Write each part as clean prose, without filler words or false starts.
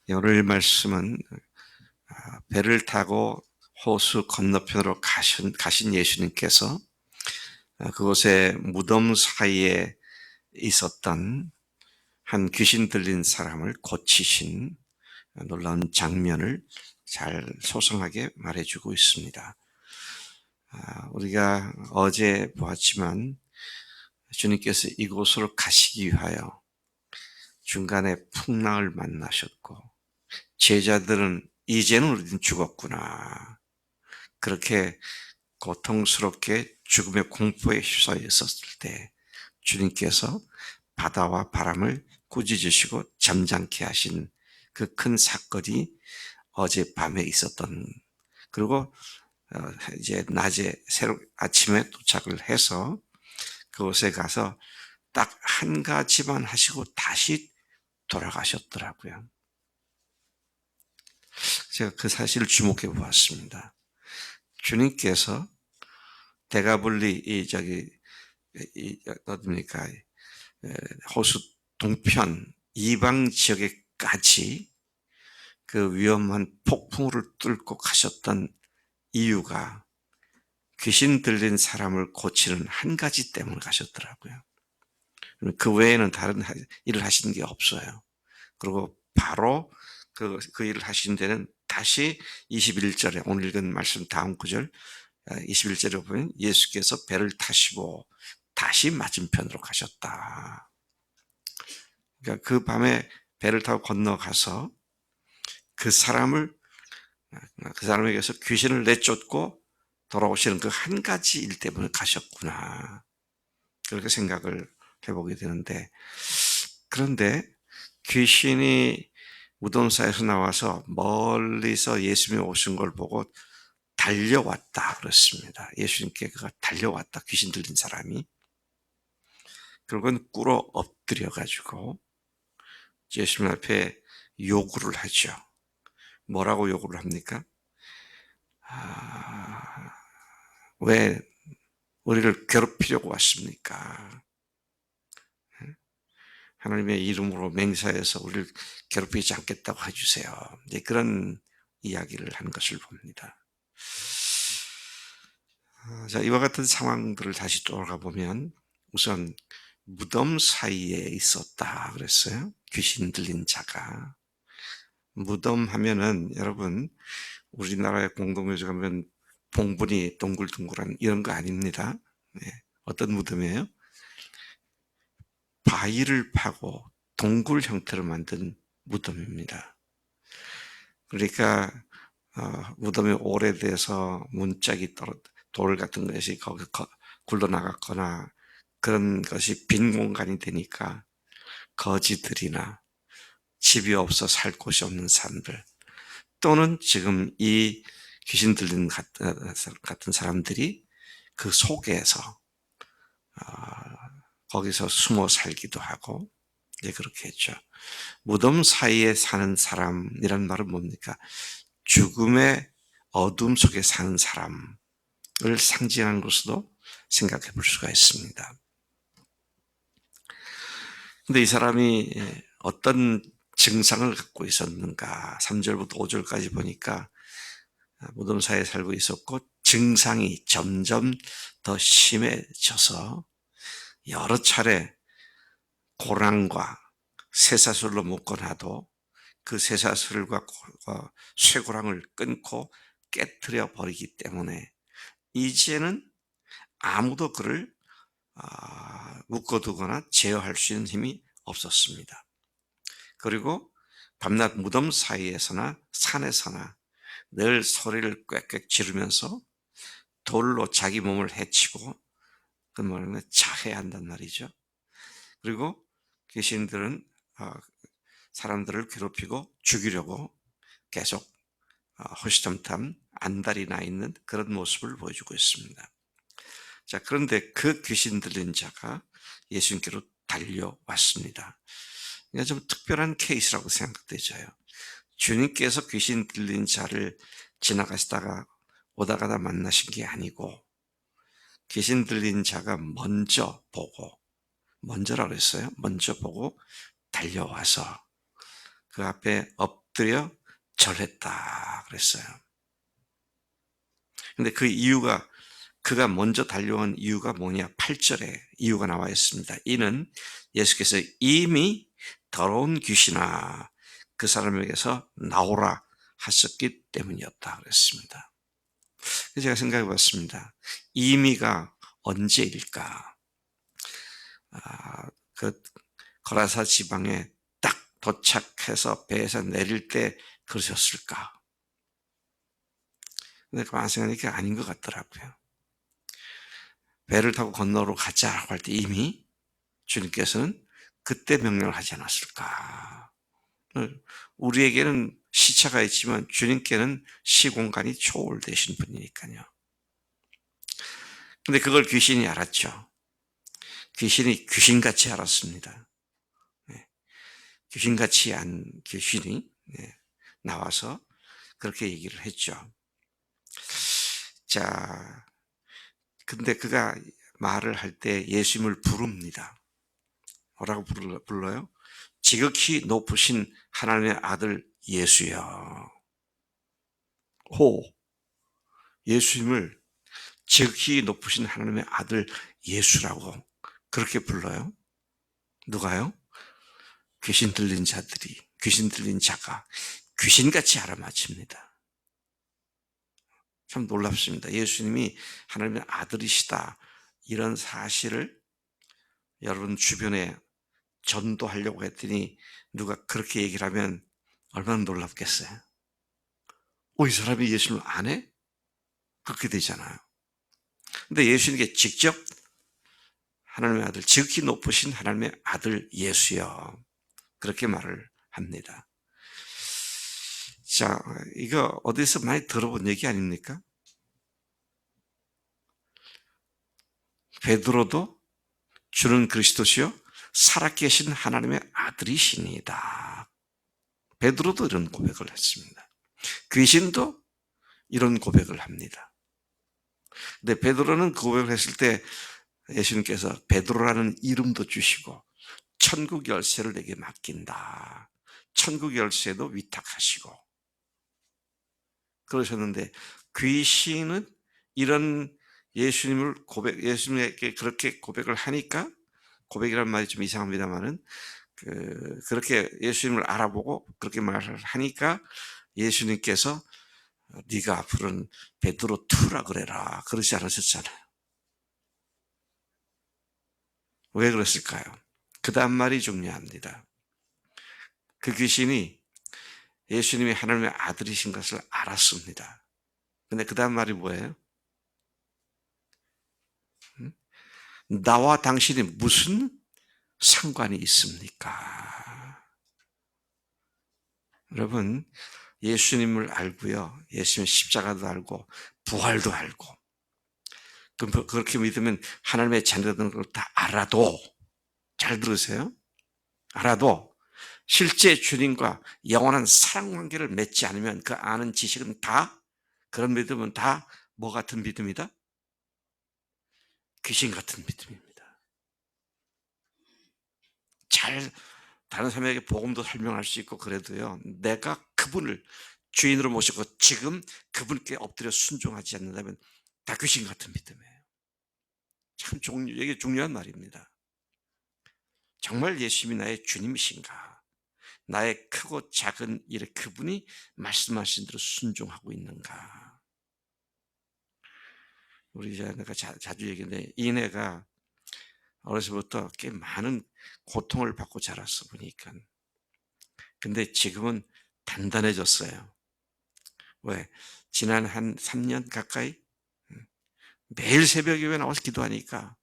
오늘 말씀은 배를 타고 호수 건너편으로 가신 예수님께서 그곳에 무덤 사이에 있었던 한 귀신 들린 사람을 고치신 놀라운 장면을 잘 소상하게 말해주고 있습니다. 우리가 어제 보았지만 주님께서 이곳으로 가시기 위하여 중간에 풍랑을 만나셨고, 제자들은 이제는 우리는 죽었구나, 그렇게 고통스럽게 죽음의 공포에 휩싸여 있었을 때 주님께서 바다와 바람을 꾸짖으시고 잠잠케 하신 그 큰 사건이 어젯밤에 있었던, 그리고 이제 낮에 새로 아침에 도착을 해서 그곳에 가서 딱 한 가지만 하시고 다시 돌아가셨더라고요. 제가 그 사실을 주목해 보았습니다. 주님께서 대가볼리 어딥니까, 호수 동편 이방 지역에까지 그 위험한 폭풍우를 뚫고 가셨던 이유가 귀신 들린 사람을 고치는 한 가지 때문에 가셨더라고요. 그 외에는 다른 일을 하시는 게 없어요. 그리고 바로 그 일을 하신 데는 다시 21절에 오늘 읽은 말씀 다음 구절 21절에 보면 예수께서 배를 타시고 다시 맞은편으로 가셨다. 그러니까 그 밤에 배를 타고 건너가서 그 사람에게서 귀신을 내쫓고 돌아오시는 그 한 가지 일 때문에 가셨구나, 그렇게 생각을 해보게 되는데, 그런데 귀신이 무덤사에서 나와서 멀리서 예수님이 오신 걸 보고 달려왔다 그랬습니다. 예수님께 그가 달려왔다, 귀신 들린 사람이. 그리고는 꿇어 엎드려 가지고 예수님 앞에 요구를 하죠. 뭐라고 요구를 합니까? 왜 우리를 괴롭히려고 왔습니까? 하나님의 이름으로 맹세해서 우리를 괴롭히지 않겠다고 해주세요. 이제 그런 이야기를 한 것을 봅니다. 자, 이와 같은 상황들을 다시 돌아가 보면 우선 무덤 사이에 있었다 그랬어요. 귀신 들린 자가. 무덤 하면은 여러분, 우리나라의 공동묘지 가면 봉분이 동글동글한 이런 거 아닙니다. 네. 어떤 무덤이에요? 바위를 파고 동굴 형태로 만든 무덤입니다. 그러니까 무덤이 오래돼서 문짝이 돌 같은 것이 거기 굴러나갔거나 그런 것이 빈 공간이 되니까 거지들이나 집이 없어 살 곳이 없는 사람들, 또는 지금 이 귀신 들린 같은 사람들이 그 속에서 거기서 숨어 살기도 하고, 이제 그렇게 했죠. 무덤 사이에 사는 사람이란 말은 뭡니까? 죽음의 어둠 속에 사는 사람을 상징하는 것으로 생각해 볼 수가 있습니다. 근데 이 사람이 어떤 증상을 갖고 있었는가? 3절부터 5절까지 보니까 무덤 사이에 살고 있었고 증상이 점점 더 심해져서 여러 차례 고랑과 쇠사슬로 묶어놔도 그 쇠사슬과 쇠고랑을 끊고 깨트려 버리기 때문에 이제는 아무도 그를 묶어두거나 제어할 수 있는 힘이 없었습니다. 그리고 밤낮 무덤 사이에서나 산에서나 늘 소리를 꽥꽥 지르면서 돌로 자기 몸을 해치고 그 말하면 자해한단 말이죠. 그리고 귀신들은 사람들을 괴롭히고 죽이려고 계속 호시탐탐 안달이 나 있는 그런 모습을 보여주고 있습니다. 자, 그런데 그 귀신 들린 자가 예수님께로 달려왔습니다. 이게 좀 특별한 케이스라고 생각되져요. 주님께서 귀신 들린 자를 지나가시다가 오다가다 만나신 게 아니고 귀신 들린 자가 먼저라 그랬어요. 먼저 보고 달려와서 그 앞에 엎드려 절했다 그랬어요. 근데 그 이유가 그가 먼저 달려온 이유가 뭐냐? 8절에 이유가 나와 있습니다. 이는 예수께서 이미 더러운 귀신아 그 사람에게서 나오라 하셨기 때문이었다 그랬습니다. 그래서 제가 생각해 봤습니다. 이미가 언제일까? 그 거라사 지방에 딱 도착해서 배에서 내릴 때 그러셨을까? 근데 가만 생각하니까 아닌 것 같더라고요. 배를 타고 건너로 가자라고 할 때 이미 주님께서는 그때 명령을 하지 않았을까? 우리에게는 시차가 있지만 주님께는 시공간이 초월되신 분이니까요. 근데 그걸 귀신이 알았죠. 귀신이 귀신같이 알았습니다. 네. 귀신같이 안 귀신이 나와서 그렇게 얘기를 했죠. 자, 근데 그가 말을 할 때 예수님을 부릅니다. 뭐라고 불러요? 지극히 높으신 하나님의 아들 예수여. 호. 예수님을 지극히 높으신 하나님의 아들 예수라고 그렇게 불러요. 누가요? 귀신 들린 자들이, 귀신 들린 자가 귀신같이 알아맞힙니다. 참 놀랍습니다. 예수님이 하나님의 아들이시다. 이런 사실을 여러분 주변에 전도하려고 했더니 누가 그렇게 얘기를 하면 얼마나 놀랍겠어요. 이 사람이 예수님을 안 해? 그렇게 되잖아요. 근데 예수님께 직접 하나님의 아들, 지극히 높으신 하나님의 아들 예수여. 그렇게 말을 합니다. 자, 이거 어디서 많이 들어본 얘기 아닙니까? 베드로도 주는 그리스도시요 살아계신 하나님의 아들이시니다. 베드로도 이런 고백을 했습니다. 귀신도 이런 고백을 합니다. 근데 베드로는 그 고백을 했을 때 예수님께서 베드로라는 이름도 주시고 천국 열쇠를 내게 맡긴다. 천국 열쇠도 위탁하시고 그러셨는데 귀신은 이런 예수님에게 그렇게 고백을 하니까 고백이란 말이 좀 이상합니다만은 그렇게 예수님을 알아보고 그렇게 말을 하니까 예수님께서 네가 앞으로는 베드로 2라 그래라 그러지 않으셨잖아요. 왜 그랬을까요? 그 다음 말이 중요합니다. 그 귀신이 예수님이 하나님의 아들이신 것을 알았습니다. 근데 그 다음 말이 뭐예요? 나와 당신이 무슨 상관이 있습니까? 여러분, 예수님을 알고요. 예수님 십자가도 알고 부활도 알고 그렇게 믿으면 하나님의 자녀된 걸 다 알아도 잘 들으세요. 알아도 실제 주님과 영원한 사랑 관계를 맺지 않으면 그 아는 지식은 다 그런 믿음은 다 뭐 같은 믿음이다? 귀신 같은 믿음입니다. 잘 다른 사람에게 복음도 설명할 수 있고 그래도요. 내가 그분을 주인으로 모시고 지금 그분께 엎드려 순종하지 않는다면 다 귀신 같은 믿음이에요. 참 이게 중요한 말입니다. 정말 예수님이 나의 주님이신가? 나의 크고 작은 일에 그분이 말씀하신 대로 순종하고 있는가? 우리 내가 자주 얘기하는데 이내가 어려서부터 꽤 많은 고통을 받고 자랐어 보니까. 근데 지금은 단단해졌어요. 왜? 지난 한 3년 가까이 매일 새벽 예배 나와서 기도하니까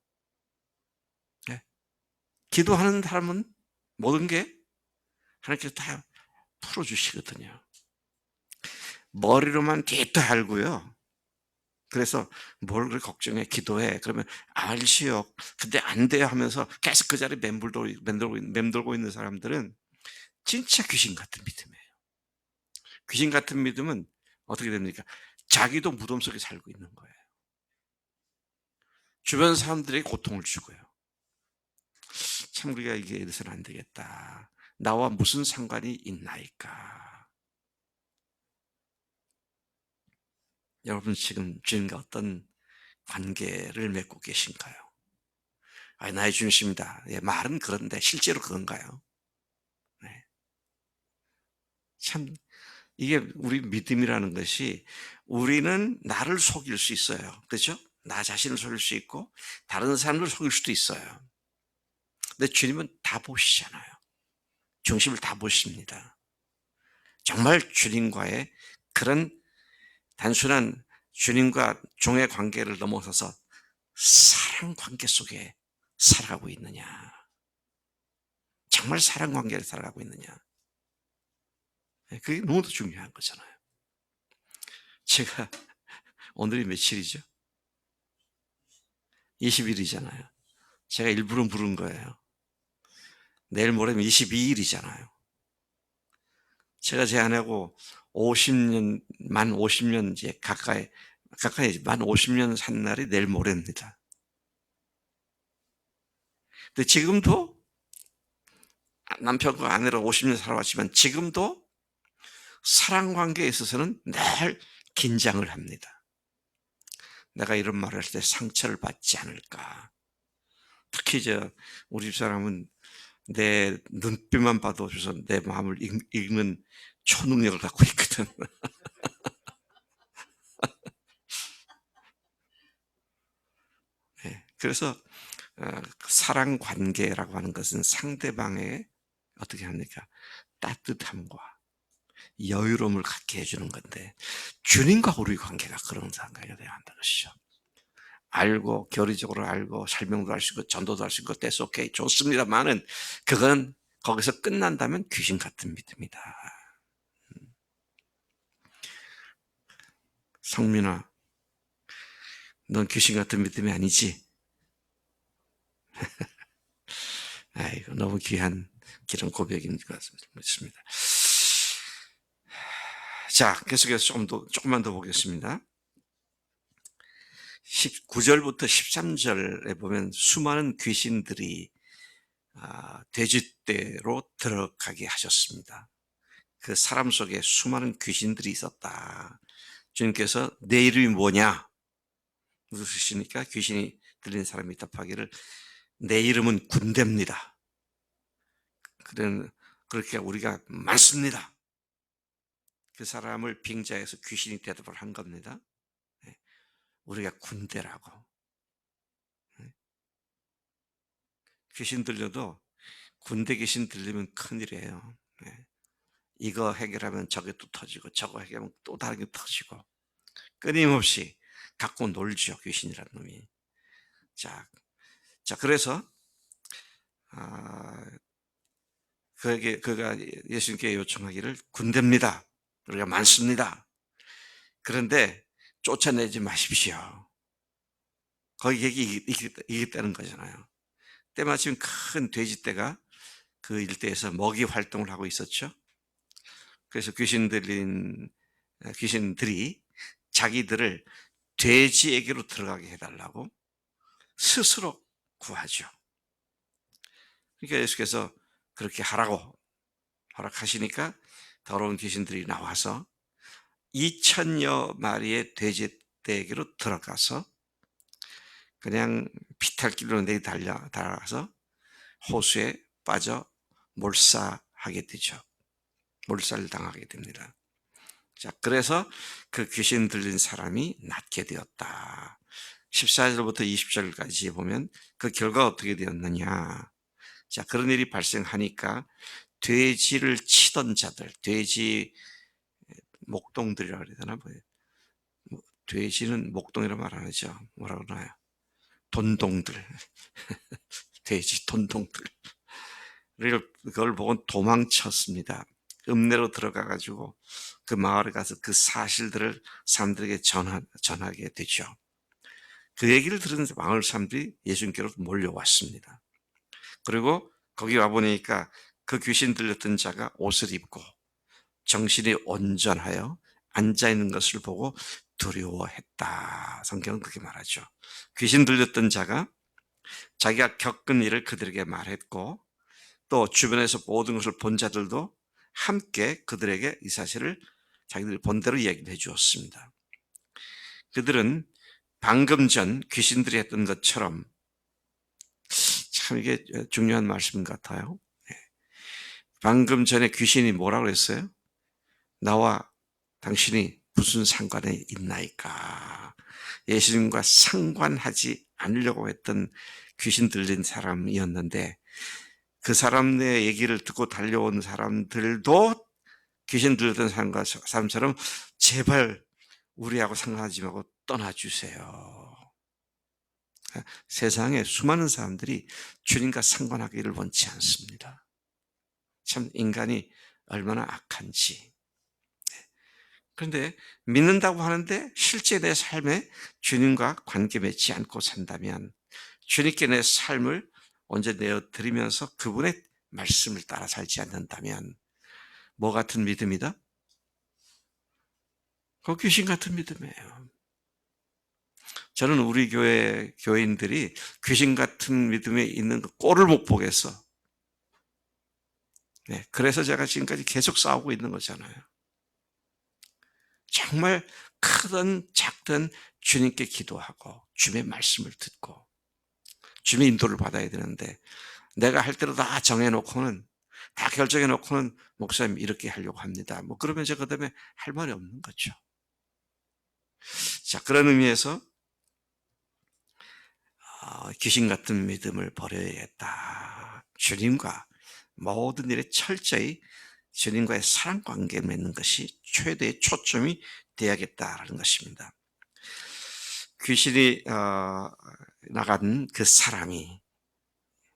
예, 기도하는 사람은 모든 게 하나님께서 다 풀어주시거든요. 머리로만 뒤떠 알고요. 그래서 뭘 그렇게 걱정해 기도해 그러면 알지요. 근데 안 돼요 하면서 계속 그 자리에 맴돌고 있는 사람들은 진짜 귀신 같은 믿음이에요. 귀신 같은 믿음은 어떻게 됩니까? 자기도 무덤 속에 살고 있는 거예요. 주변 사람들에게 고통을 주고요. 참 우리가 이게 이래서는 안 되겠다. 나와 무슨 상관이 있나이까. 여러분 지금 주님과 어떤 관계를 맺고 계신가요? 아, 나의 중심이다. 예, 말은 그런데 실제로 그런가요? 네. 참 이게 우리 믿음이라는 것이 우리는 나를 속일 수 있어요. 그렇죠? 나 자신을 속일 수 있고 다른 사람을 속일 수도 있어요. 근데 주님은 다 보시잖아요. 중심을 다 보십니다. 정말 주님과의 그런 단순한 주님과 종의 관계를 넘어서서 사랑 관계 속에 살아가고 있느냐. 정말 사랑 관계를 살아가고 있느냐. 예, 그게 너무도 중요한 거잖아요. 제가 오늘이 며칠이죠? 20일이잖아요. 제가 일부러 부른 거예요. 내일 모레면 22일이잖아요. 제가 제 아내하고 50년, 만 50년 이제 가까이 만 50년 산 날이 내일 모레입니다. 근데 지금도 남편과 아내로 50년 살아왔지만 지금도 사랑 관계에 있어서는 늘 긴장을 합니다. 내가 이런 말을 할 때 상처를 받지 않을까. 특히 우리 집사람은 내 눈빛만 봐도 그래서 내 마음을 읽는 초능력을 갖고 있거든. 예. 그래서 사랑 관계라고 하는 것은 상대방의 어떻게 합니까? 따뜻함과 여유로움을 갖게 해주는 건데 주님과 우리 관계가 그런 관계가 돼야 한다는 것이죠. 알고 교리적으로 알고 설명도 할 수 있고 전도도 할 수 있고 that's okay 좋습니다만은 그건 거기서 끝난다면 귀신 같은 믿음이다. 성민아, 넌 귀신 같은 믿음이 아니지? 아이고 너무 귀한 그런 고백인 것 같습니다. 자, 계속해서 조금만 더 보겠습니다. 9절부터 13절에 보면 수많은 귀신들이 돼지떼로 들어가게 하셨습니다. 그 사람 속에 수많은 귀신들이 있었다. 주님께서 내 이름이 뭐냐? 물으시니까 귀신이 들린 사람이 답하기를 내 이름은 군대입니다. 그렇게 우리가 많습니다. 그 사람을 빙자해서 귀신이 대답을 한 겁니다. 네, 우리가 군대라고. 네, 귀신 들려도 군대 귀신 들리면 큰일이에요. 네, 이거 해결하면 저게 또 터지고 저거 해결하면 또 다른 게 터지고 끊임없이 갖고 놀죠. 귀신이라는 놈이. 자, 그래서 아, 그가 예수님께 요청하기를 군대입니다. 우리가 많습니다. 그런데 쫓아내지 마십시오. 거기 이기겠다는 거잖아요. 때마침 큰 돼지떼가 그 일대에서 먹이 활동을 하고 있었죠. 그래서 귀신들이 자기들을 돼지에게로 들어가게 해달라고 스스로 구하죠. 그러니까 예수께서 그렇게 하라고 허락하시니까 더러운 귀신들이 나와서 2천여 마리의 돼지떼에게로 들어가서 그냥 비탈길로 달아가서 호수에 빠져 몰사하게 되죠. 몰살을 당하게 됩니다. 자, 그래서 그 귀신 들린 사람이 낫게 되었다. 14절부터 20절까지 보면 그 결과가 어떻게 되었느냐. 자, 그런 일이 발생하니까 돼지를 치던 자들, 돼지 목동들이라 그래야 되나? 돼지는 목동이라고 말 안 하죠. 뭐라 그러나요? 돈동들. 돼지 돈동들. 그걸 보고 도망쳤습니다. 읍내로 들어가 가지고 그 마을에 가서 그 사실들을 사람들에게 전하게 되죠. 그 얘기를 들은 마을 사람들이 예수님께로 몰려왔습니다. 그리고 거기 와보니까 그 귀신 들렸던 자가 옷을 입고 정신이 온전하여 앉아있는 것을 보고 두려워했다. 성경은 그렇게 말하죠. 귀신 들렸던 자가 자기가 겪은 일을 그들에게 말했고 또 주변에서 모든 것을 본 자들도 함께 그들에게 이 사실을 자기들이 본 대로 이야기를 해 주었습니다. 그들은 방금 전 귀신들이 했던 것처럼, 참 이게 중요한 말씀 같아요. 방금 전에 귀신이 뭐라고 했어요? 나와 당신이 무슨 상관이 있나이까. 예수님과 상관하지 않으려고 했던 귀신 들린 사람이었는데, 그 사람의 얘기를 듣고 달려온 사람들도 귀신 들던 사람처럼 제발 우리하고 상관하지 말고 떠나주세요. 세상에 수많은 사람들이 주님과 상관하기를 원치 않습니다. 참 인간이 얼마나 악한지. 그런데 믿는다고 하는데 실제 내 삶에 주님과 관계 맺지 않고 산다면, 주님께 내 삶을 언제 내어드리면서 그분의 말씀을 따라 살지 않는다면 뭐 같은 믿음이다? 그 귀신 같은 믿음이에요. 저는 우리 교회 교인들이 귀신 같은 믿음에 있는 그 꼴을 못 보겠어. 네, 그래서 제가 지금까지 계속 싸우고 있는 거잖아요. 정말 크든 작든 주님께 기도하고 주님의 말씀을 듣고 주님의 인도를 받아야 되는데, 내가 할 대로 다 정해놓고는, 다 결정해놓고는 목사님 이렇게 하려고 합니다. 뭐 그러면 제가 그다음에 할 말이 없는 거죠. 자, 그런 의미에서 귀신 같은 믿음을 버려야겠다. 주님과 모든 일에 철저히 주님과의 사랑 관계를 맺는 것이 최대의 초점이 되어야겠다라는 것입니다. 귀신이 나간 그 사람이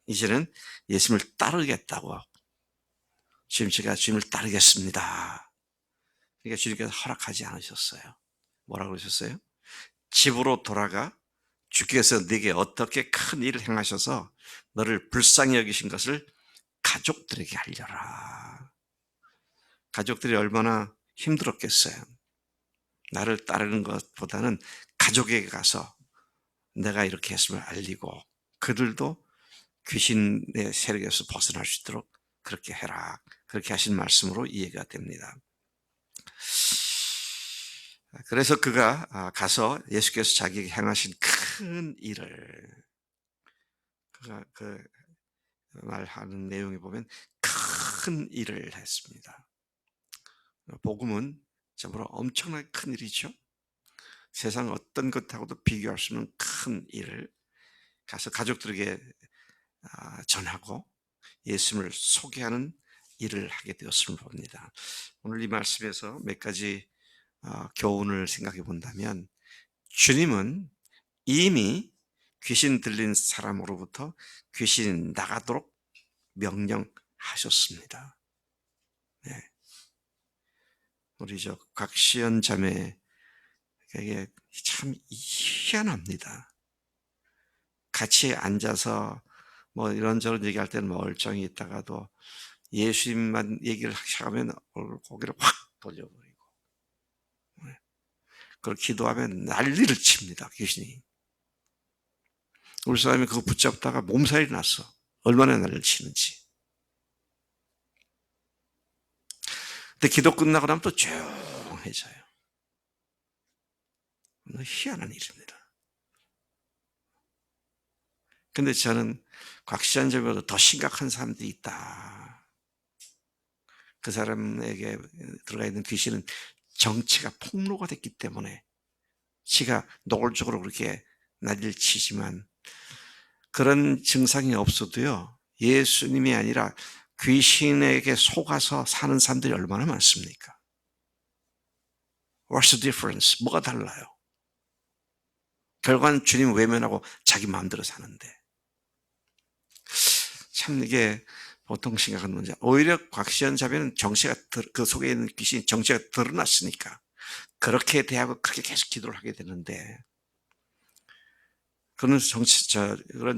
이제는 예수님을 따르겠다고, 지금 제가 주님을 따르겠습니다. 그러니까 주님께서 허락하지 않으셨어요. 뭐라고 그러셨어요? 집으로 돌아가 주께서 네게 어떻게 큰 일을 행하셔서 너를 불쌍히 여기신 것을 가족들에게 알려라. 가족들이 얼마나 힘들었겠어요. 나를 따르는 것보다는 가족에게 가서 내가 이렇게 했음을 알리고, 그들도 귀신의 세력에서 벗어날 수 있도록 그렇게 해라. 그렇게 하신 말씀으로 이해가 됩니다. 그래서 그가 가서 예수께서 자기에게 행하신 큰 일을, 그가 그 말하는 내용에 보면 큰 일을 했습니다. 복음은 정말 엄청나게 큰 일이죠. 세상 어떤 것하고도 비교할 수 없는 큰 일을 가서 가족들에게 전하고 예수님을 소개하는 일을 하게 되었음을 봅니다. 오늘 이 말씀에서 몇 가지 교훈을 생각해 본다면, 주님은 이미 귀신 들린 사람으로부터 귀신이 나가도록 명령하셨습니다. 네. 우리 곽시연 자매, 이게 참 희한합니다. 같이 앉아서 뭐 이런저런 얘기할 때는 멀쩡히 있다가도 예수님만 얘기를 하면 고개를 확 돌려버리고, 그걸 기도하면 난리를 칩니다, 귀신이. 우리 사람이 그거 붙잡다가 몸살이 났어. 얼마나 난리를 치는지. 근데 기도 끝나고 나면 또 조용해져요. 희한한 일입니다. 근데 저는 곽시안점보다 더 심각한 사람들이 있다. 그 사람에게 들어가 있는 귀신은 정체가 폭로가 됐기 때문에 지가 노골적으로 그렇게 난리를 치지만, 그런 증상이 없어도요, 예수님이 아니라 귀신에게 속아서 사는 사람들이 얼마나 많습니까? What's the difference? 뭐가 달라요? 결과는 주님 외면하고 자기 마음대로 사는데. 참 이게 보통 심각한 문제. 오히려 곽시연 자매는 정체가, 그 속에 있는 귀신이 정체가 드러났으니까 그렇게 대하고 그렇게 계속 기도를 하게 되는데, 그런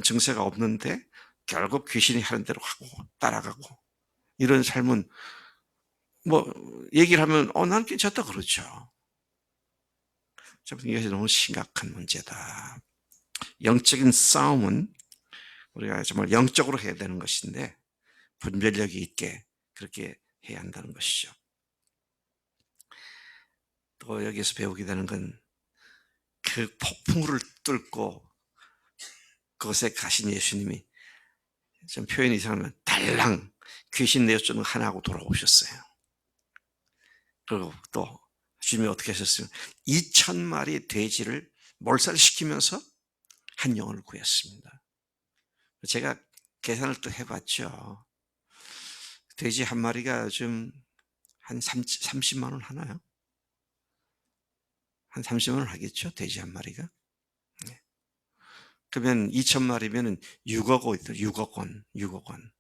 증세가 없는데 결국 귀신이 하는 대로 하고 따라가고, 이런 삶은 뭐 얘기를 하면 난 괜찮다 그러죠. 이것이 너무 심각한 문제다. 영적인 싸움은 우리가 정말 영적으로 해야 되는 것인데 분별력이 있게 그렇게 해야 한다는 것이죠. 또 여기서 배우게 되는 건 그 폭풍우를 뚫고 그곳에 가신 예수님이, 좀 표현이 이상하면 달랑 귀신 내쫓는 거 하나 하고 돌아오셨어요. 그리고 또 주님이 어떻게 하셨어요? 2,000마리 돼지를 몰살시키면서 한 영혼을 구했습니다. 제가 계산을 또 해봤죠. 돼지 한 마리가 좀 한 30만 원 하나요? 한 30만 원 하겠죠? 돼지 한 마리가? 네. 그러면 2,000마리면은 6억 원, 6억 원, 6억 원.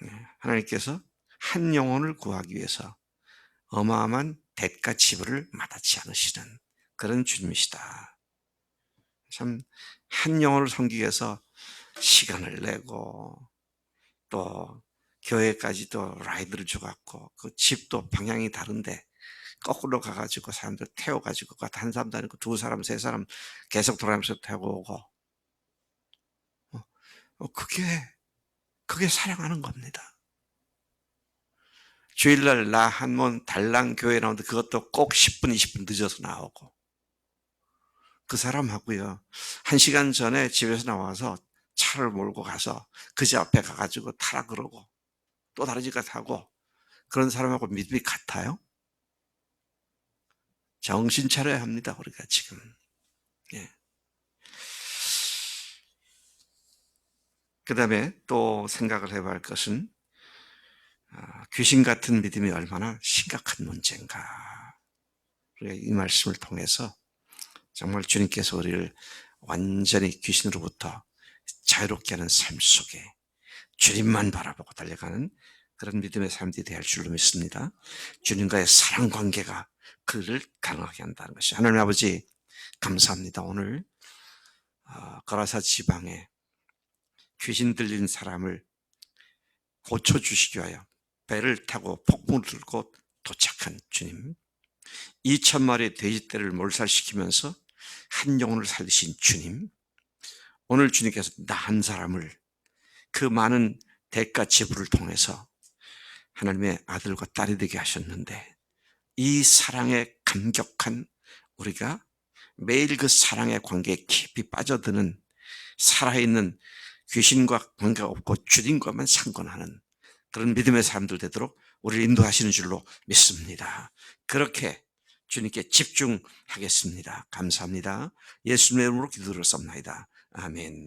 네. 하나님께서 한 영혼을 구하기 위해서 어마어마한 대가 지불을 마다치 않으시는 그런 주님이시다. 참, 한 영혼을 섬기기 위해서 시간을 내고, 또 교회까지 또 라이드를 줘갖고, 그 집도 방향이 다른데 거꾸로 가가지고 사람들 태워가지고, 한 사람도 아니고 두 사람, 세 사람 계속 돌아가면서 태우고 오고, 어, 그게 사랑하는 겁니다. 주일날 나 한 번 달랑 교회 나오는데 그것도 꼭 10분, 20분 늦어서 나오고, 그 사람하고요, 1시간 전에 집에서 나와서 차를 몰고 가서 그 집 앞에 가가지고 타라 그러고, 또 다른 집 가서 타고, 그런 사람하고 믿음이 같아요? 정신 차려야 합니다, 우리가 지금. 예. 그 다음에 또 생각을 해봐야 할 것은, 귀신 같은 믿음이 얼마나 심각한 문제인가. 우리가 이 말씀을 통해서 정말 주님께서 우리를 완전히 귀신으로부터 자유롭게 하는 삶 속에 주님만 바라보고 달려가는 그런 믿음의 삶들이 되어야 할 줄로 믿습니다. 주님과의 사랑 관계가 그를 가능하게 한다는 것이. 하나님 아버지, 감사합니다. 오늘 거라사 지방에 귀신 들린 사람을 고쳐주시기 위하여 배를 타고 폭풍을 뚫고 도착한 주님, 2,000마리의 돼지떼를 몰살시키면서 한 영혼을 살리신 주님, 오늘 주님께서 나 한 사람을 그 많은 대가 지불을 통해서 하나님의 아들과 딸이 되게 하셨는데, 이 사랑에 감격한 우리가 매일 그 사랑의 관계에 깊이 빠져드는, 살아있는, 귀신과 관계가 없고 주님과만 상관하는 그런 믿음의 사람들 되도록 우리를 인도하시는 줄로 믿습니다. 그렇게 주님께 집중하겠습니다. 감사합니다. 예수님의 이름으로 기도를 쌉나이다. 아멘.